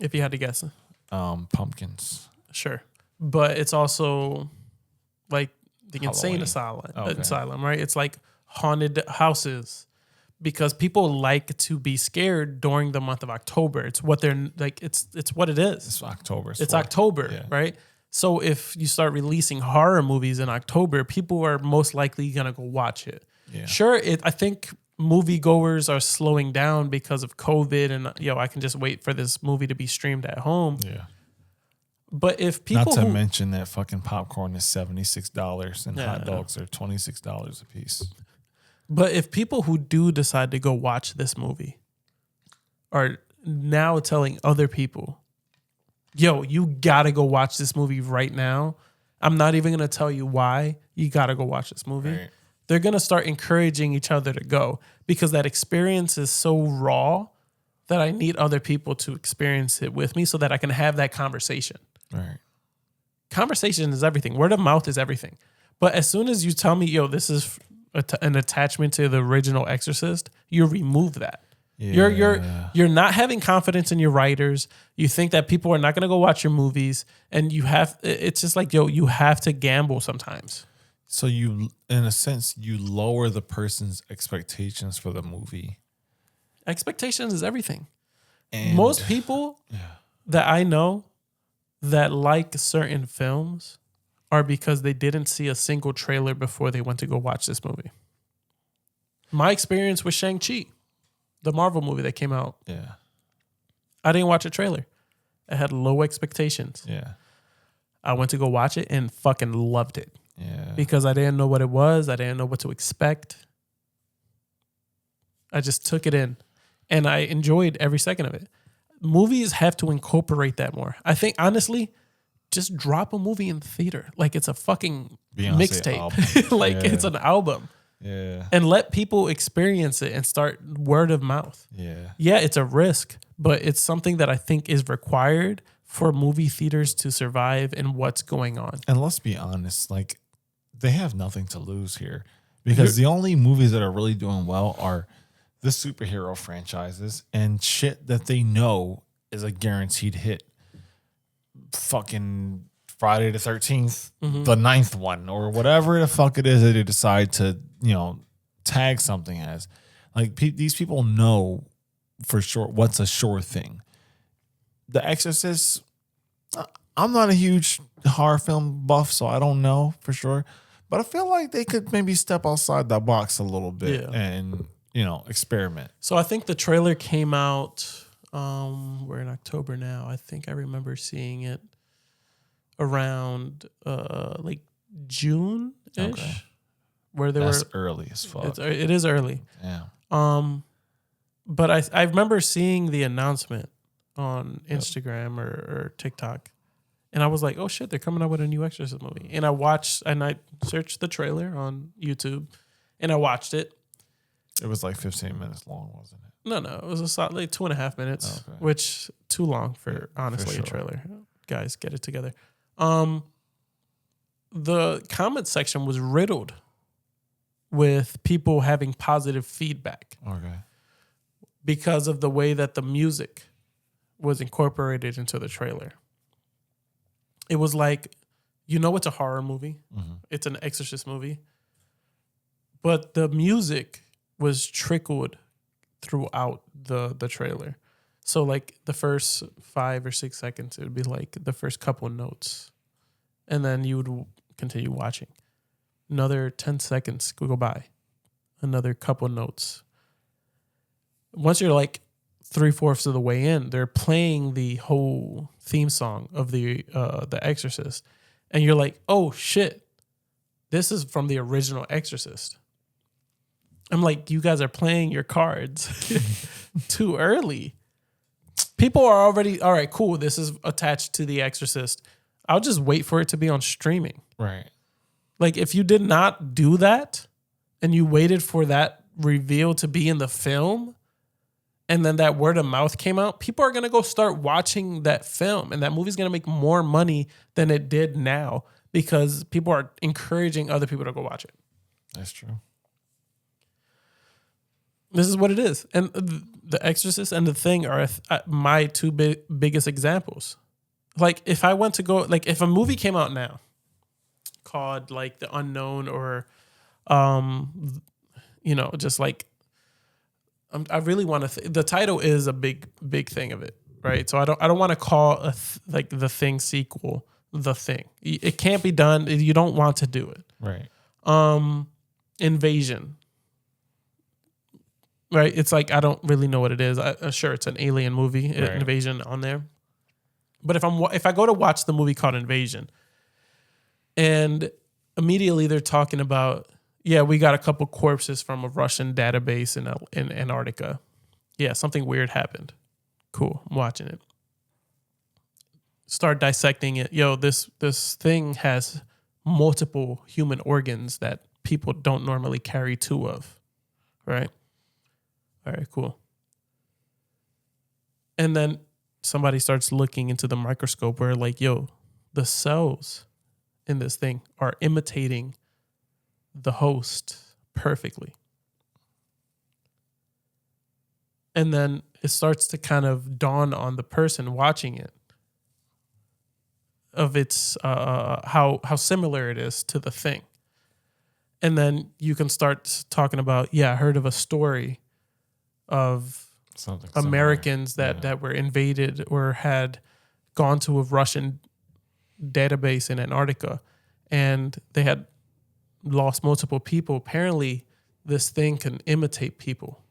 If you had to guess. Pumpkins. Sure. But it's also like the Halloween. insane asylum, Okay. right? It's like haunted houses because people like to be scared during the month of October. It's what they're like. It's what it is. It's October. It's October, Yeah. right? So if you start releasing horror movies in October, people are most likely going to go watch it. Yeah. Sure, I think moviegoers are slowing down because of COVID and, I can just wait for this movie to be streamed at home. Yeah. But if people Not to mention that fucking popcorn is $76 and hot dogs are $26 a piece. But if people who do decide to go watch this movie are now telling other people, you gotta go watch this movie right now. I'm not even gonna tell you why. You gotta go watch this movie. Right. They're gonna start encouraging each other to go because that experience is so raw that I need other people to experience it with me so that I can have that conversation. Right. Conversation is everything. Word of mouth is everything. But as soon as you tell me, this is an attachment to the original Exorcist, you remove that. Yeah. You're not having confidence in your writers. You think that people are not going to go watch your movies, and it's just like, you have to gamble sometimes. So you, in a sense, you lower the person's expectations for the movie Expectations is everything. And Most people that I know that like certain films are because they didn't see a single trailer before they went to go watch this movie. My experience with Shang-Chi, the Marvel movie that came out, I didn't watch a trailer. I had low expectations. Yeah. I went to go watch it and fucking loved it. Yeah. Because I didn't know what it was. I didn't know what to expect. I just took it in and I enjoyed every second of it. Movies have to incorporate that more. I think, honestly, just drop a movie in the theater. Like it's a fucking mixtape. Like it's an album. Yeah. And let people experience it and start word of mouth. Yeah. Yeah, it's a risk, but it's something that I think is required for movie theaters to survive and what's going on. And let's be honest, like they have nothing to lose here because the only movies that are really doing well are the superhero franchises and shit that they know is a guaranteed hit. Fucking Friday the 13th, the 9th one, or whatever the fuck it is that they decide to, tag something as. Like these people know for sure what's a sure thing. The Exorcist, I'm not a huge horror film buff, so I don't know for sure. But I feel like they could maybe step outside that box a little bit and, experiment. So I think the trailer came out, we're in October now. I think I remember seeing it around like June-ish. Okay. Where That's early as fuck. It is early. Yeah. But I remember seeing the announcement on Instagram or TikTok. And I was like, oh shit, they're coming out with a new Exorcist movie. And I searched the trailer on YouTube and I watched it. It was like 15 minutes long, wasn't it? No, it was a solid like 2.5 minutes, which too long for honestly a trailer. Guys, get it together. The comment section was riddled with people having positive feedback. Okay. Because of the way that the music was incorporated into the trailer. It was like, it's a horror movie. Mm-hmm. It's an Exorcist movie. But the music was trickled throughout the trailer. So like the first 5 or 6 seconds, it would be like the first couple notes. And then you would continue watching. Another 10 seconds could go by. Another couple notes. Once you're like 3/4 of the way in, they're playing the whole theme song of the Exorcist. And you're like, oh shit, this is from the original Exorcist. I'm like, you guys are playing your cards too early. People are already, all right, cool, this is attached to The Exorcist. I'll just wait for it to be on streaming. Right. Like, if you did not do that and you waited for that reveal to be in the film and then that word of mouth came out, people are going to go start watching that film and that movie's going to make more money than it did now because people are encouraging other people to go watch it. That's true. This is what it is. And The Exorcist and The Thing are my two biggest examples. Like, if I went to go, like, if a movie came out now called, like, The Unknown or, just like, I really want to, the title is a big thing of it, right? So I don't want to call like The Thing sequel The Thing. It can't be done. You don't want to do it. Right. Invasion. Right? It's like, I don't really know what it is. Sure, it's an alien movie, Invasion on there. But if I go to watch the movie called Invasion, and immediately they're talking about, yeah, we got a couple corpses from a Russian database in Antarctica. Yeah, something weird happened. Cool, I'm watching it. Start dissecting it. Yo, this thing has multiple human organs that people don't normally carry two of, right? All right, cool. And then somebody starts looking into the microscope where like, yo, the cells in this thing are imitating the host perfectly. And then it starts to kind of dawn on the person watching it of its how similar it is to The Thing. And then you can start talking about, yeah, I heard of a story of Something similar. Americans that were invaded or had gone to a Russian database in Antarctica, and they had lost multiple people. Apparently, this thing can imitate people.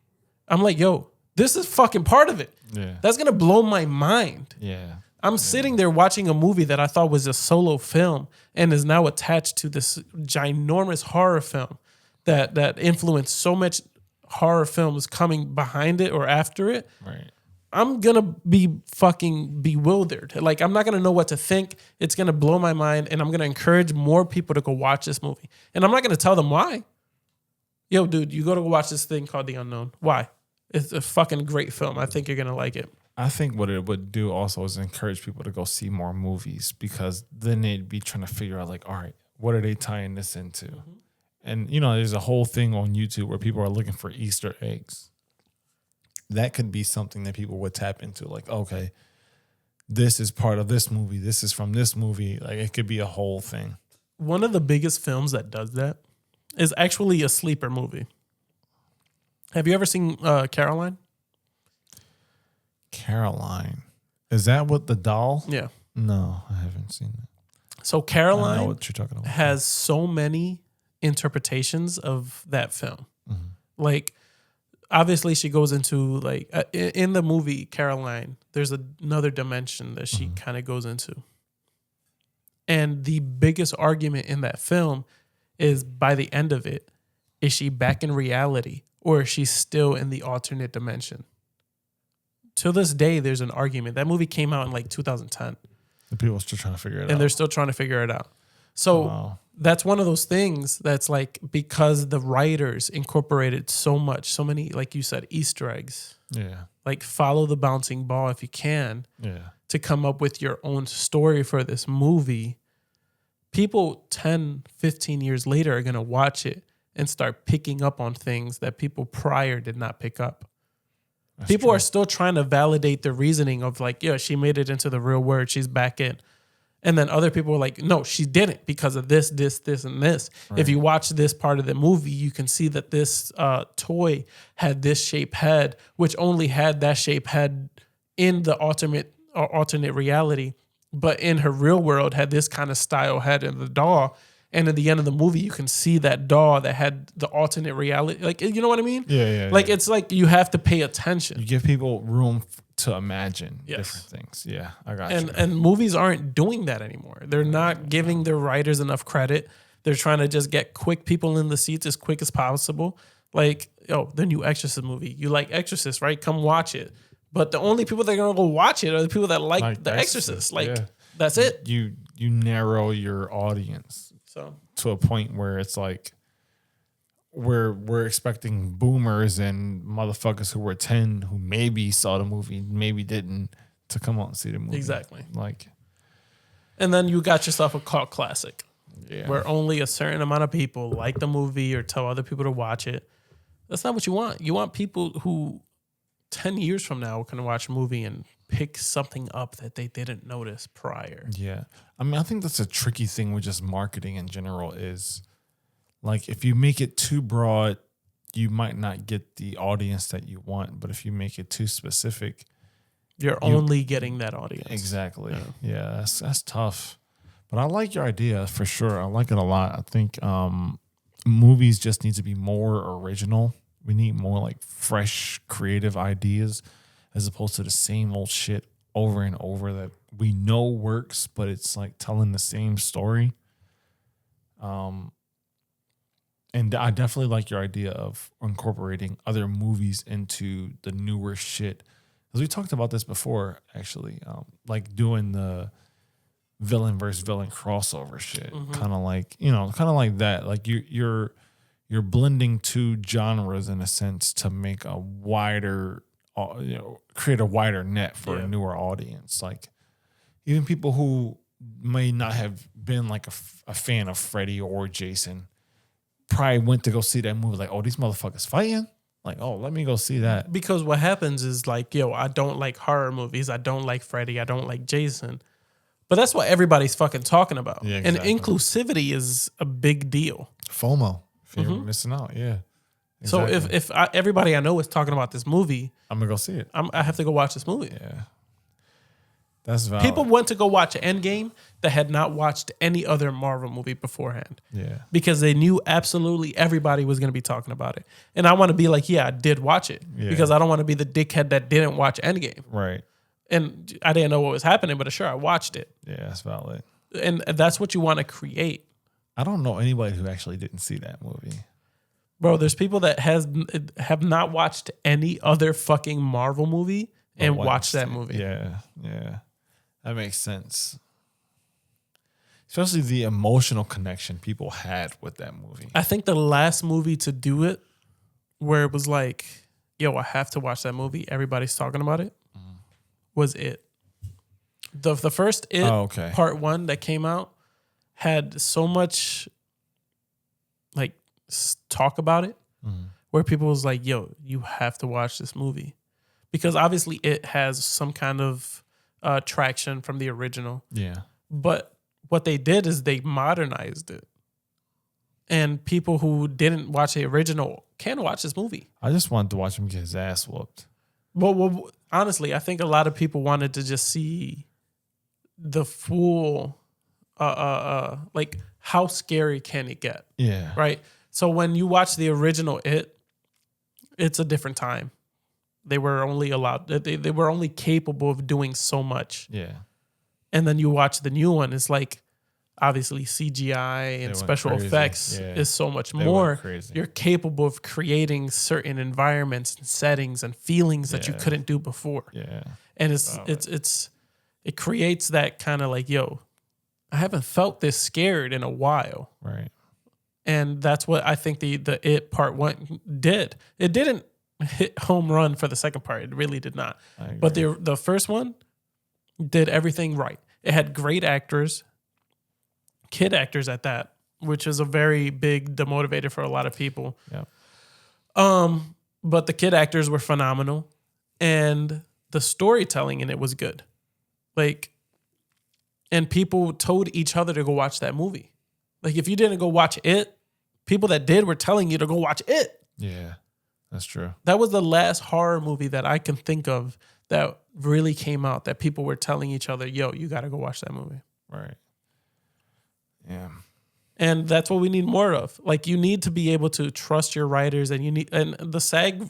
I'm like, yo, this is fucking part of it. Yeah. That's gonna blow my mind. Yeah. I'm sitting there watching a movie that I thought was a solo film and is now attached to this ginormous horror film that influenced so much horror films coming behind it or after it. Right. I'm going to be fucking bewildered. Like, I'm not going to know what to think. It's going to blow my mind, and I'm going to encourage more people to go watch this movie. And I'm not going to tell them why. Yo, dude, you go to watch this thing called The Unknown. Why? It's a fucking great film. I think you're going to like it. I think what it would do also is encourage people to go see more movies, because then they'd be trying to figure out, like, all right, what are they tying this into? Mm-hmm. And, you know, there's a whole thing on YouTube where people are looking for Easter eggs. That could be something that people would tap into. Like, okay, this is part of this movie. This is from this movie. Like, it could be a whole thing. One of the biggest films that does that is actually a sleeper movie. Have you ever seen Caroline? Caroline. Is that what the doll? Yeah. No, I haven't seen that. So I know Caroline what you're talking about. has so many interpretations of that film. Mm-hmm. Like, obviously she goes into, like, in the movie Caroline, there's another dimension that she kind of goes into. And the biggest argument in that film is, by the end of it, is she back in reality or is she still in the alternate dimension? To this day, there's an argument. That movie came out in like 2010. The people are still trying to figure it out. And they're still trying to figure it out. So that's one of those things that's like, because the writers incorporated so many, like you said, Easter eggs. Yeah. Like, follow the bouncing ball if you can. Yeah. To come up with your own story for this movie. People 10, 15 years later are going to watch it and start picking up on things that people prior did not pick up. That's people true. Are still trying to validate the reasoning of, like, yeah, she made it into the real world. She's back in. And then other people are like, no, she didn't because of this, and this. Right. If you watch this part of the movie, you can see that this toy had this shape head, which only had that shape head in the alternate reality. But in her real world, had this kind of style head in the doll. And at the end of the movie, you can see that doll that had the alternate reality. Like, you know what I mean? Yeah. Like, it's like you have to pay attention. You give people room to imagine different things. Yeah, I got you. And movies aren't doing that anymore. They're not giving their writers enough credit. They're trying to just get quick people in the seats as quick as possible. Like, the new Exorcist movie. You like Exorcist, right? Come watch it. But the only people that are going to go watch it are the people that like The Exorcist. Like, that's it. You narrow your audience. So to a point where it's like we're expecting boomers and motherfuckers who were 10 who maybe saw the movie, maybe didn't, to come out and see the movie. Exactly. Like, and then you got yourself a cult classic. Yeah. Where only a certain amount of people like the movie or tell other people to watch it. That's not what you want. You want people who 10 years from now can watch a movie and pick something up that they didn't notice prior. Yeah. I mean, I think that's a tricky thing with just marketing in general is, like, if you make it too broad, you might not get the audience that you want. But if you make it too specific, you're only getting that audience. Exactly. Yeah, that's tough. But I like your idea for sure. I like it a lot. I think movies just need to be more original. We need more, like, fresh, creative ideas as opposed to the same old shit over and over that we know works, but it's like telling the same story. And I definitely like your idea of incorporating other movies into the newer shit. Because we talked about this before, actually, like doing the villain versus villain crossover shit, kind of like that. Like you're blending two genres in a sense to make a wider, create a wider net for a newer audience. Like even people who may not have been like a fan of Freddy or Jason probably went to go see that movie. Like, oh, these motherfuckers fighting. Like, oh, let me go see that. Because what happens is, like, I don't like horror movies. I don't like Freddy. I don't like Jason. But that's what everybody's fucking talking about. Yeah, exactly. And inclusivity is a big deal. FOMO. Fear of missing out. Yeah. So Exactly. if everybody I know is talking about this movie, I'm gonna go see it. I have to go watch this movie. Yeah, that's valid. People went to go watch Endgame that had not watched any other Marvel movie beforehand. Yeah, Because they knew absolutely everybody was going to be talking about it. And I want to be like, yeah, I did watch it. Yeah. Because I don't want to be the dickhead that didn't watch Endgame. right. And I didn't know what was happening, but sure, I watched it. Yeah, that's valid. And that's what you want to create. I don't know anybody who actually didn't see that movie. Bro, there's people that have not watched any other fucking Marvel movie and watched that movie. Yeah, yeah, that makes sense. Especially the emotional connection people had with that movie. I think the last movie to do it, where it was like, yo, I have to watch that movie, everybody's talking about it, was It. The first It, part 1 that came out, had so much like talk about it, where people was like, yo, you have to watch this movie. Because obviously It has some kind of traction from the original. Yeah. But what they did is they modernized it. And people who didn't watch the original can watch this movie. I just wanted to watch him get his ass whooped. Well, honestly, I think a lot of people wanted to just see the full, like, how scary can it get? Yeah. Right? So when you watch the original it's a different time. They were only allowed, they were only capable of doing so much. Yeah. And then you watch the new one, it's like, obviously CGI and went special crazy. effects Yeah. is so much They more. went crazy. You're capable of creating certain environments and settings and feelings that you Yeah. couldn't do before. Yeah. And it creates that kind of like, yo, I haven't felt this scared in a while. Right. And that's what I think the It Part 1 did. It didn't hit home run for the second part. It really did not. But the first one did everything right. It had great actors, kid actors at that, which is a very big demotivator for a lot of people. Yeah. But the kid actors were phenomenal, and the storytelling in it was good. Like, and people told each other to go watch that movie. Like, if you didn't go watch It, people that did were telling you to go watch It. Yeah. That's true. That was the last horror movie that I can think of that really came out that people were telling each other, yo, you got to go watch that movie. Right. Yeah. And that's what we need more of. Like, you need to be able to trust your writers, and the SAG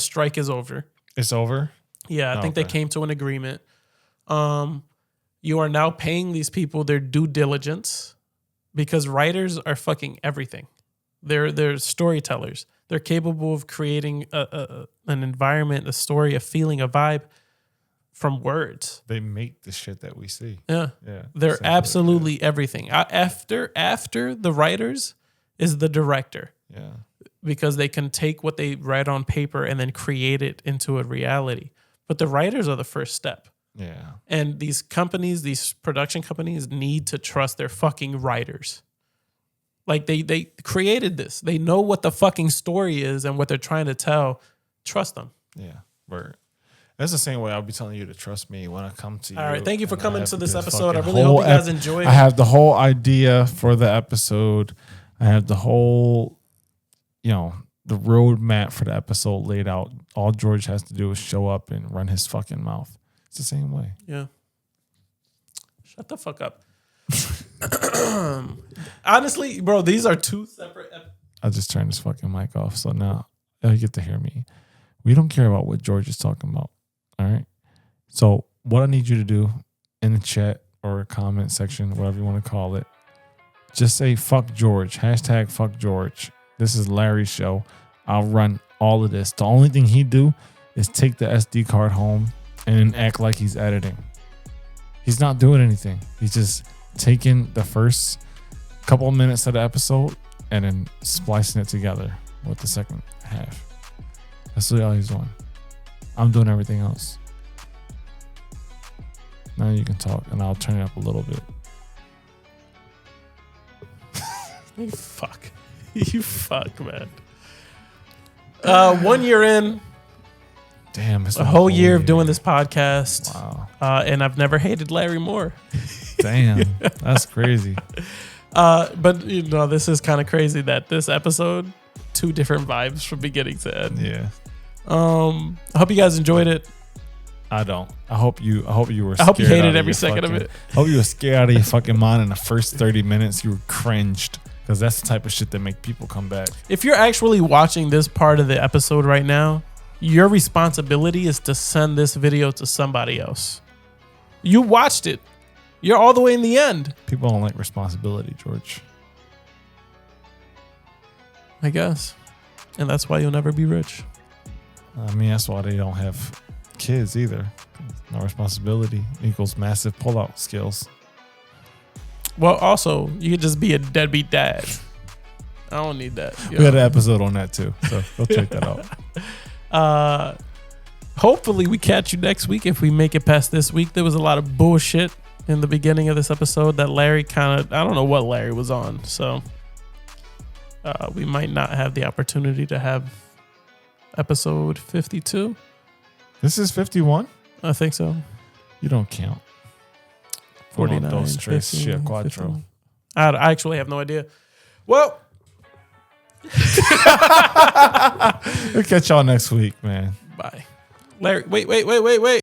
strike is over. It's over? Yeah, I think they came to an agreement. You are now paying these people their due diligence, because writers are fucking everything. They're storytellers. They're capable of creating an environment, a story, a feeling, a vibe from words. They make the shit that we see. Yeah. Yeah. They're absolutely everything. After the writers is the director. Yeah. Because they can take what they write on paper and then create it into a reality. But the writers are the first step. Yeah. And these companies, these production companies, need to trust their fucking writers. Like, they created this. They know what the fucking story is and what they're trying to tell. Trust them. Yeah. Word. That's the same way I'll be telling you to trust me when I come to you. All right. Thank you for and coming have to this this episode. I fucking really whole hope you guys enjoyed I it. have the whole idea for the episode. I have the whole, the roadmap for the episode laid out. All George has to do is show up and run his fucking mouth. It's the same way. Yeah. Shut the fuck up. Honestly, bro, these are two separate I just turned this fucking mic off, so now you get to hear me. We don't care about what George is talking about. All right. So what I need you to do in the chat or comment section, whatever you want to call it, just say fuck George. Hashtag fuck George. This is Larry's show. I'll run all of this. The only thing he'd do is take the SD card home and then act like he's editing. He's not doing anything. He's just taking the first couple of minutes of the episode and then splicing it together with the second half. That's really all he's doing. I'm doing everything else. Now you can talk, and I'll turn it up a little bit. You fuck. You fuck, man. 1 year in. Damn, it's a whole year of doing this podcast. Wow. And I've never hated Larry more. Damn, that's crazy. But this is kind of crazy that this episode 2 different vibes from beginning to end. Yeah. I hope you guys enjoyed it. I don't. I hope you were scared. I hope you hated out every your second of fucking- it. I hope you were scared out of your fucking mind in the first 30 minutes. You were cringed. Because that's the type of shit that make people come back. If you're actually watching this part of the episode right now, your responsibility is to send this video to somebody else. You watched it. You're all the way in the end. People don't like responsibility, George. I guess. And that's why you'll never be rich. I mean, that's why they don't have kids either. No responsibility equals massive pullout skills. Well, also, you could just be a deadbeat dad. I don't need that. We had an episode on that too, so go check that out. Hopefully we catch you next week if we make it past this week. There was a lot of bullshit in the beginning of this episode that Larry I don't know what Larry was on. So we might not have the opportunity to have episode 52. This is 51? I think so. You don't count. 49, Dos, tres, 50, cuatro. 50. I actually have no idea. Well, We'll catch y'all next week, man. bye. Larry, wait.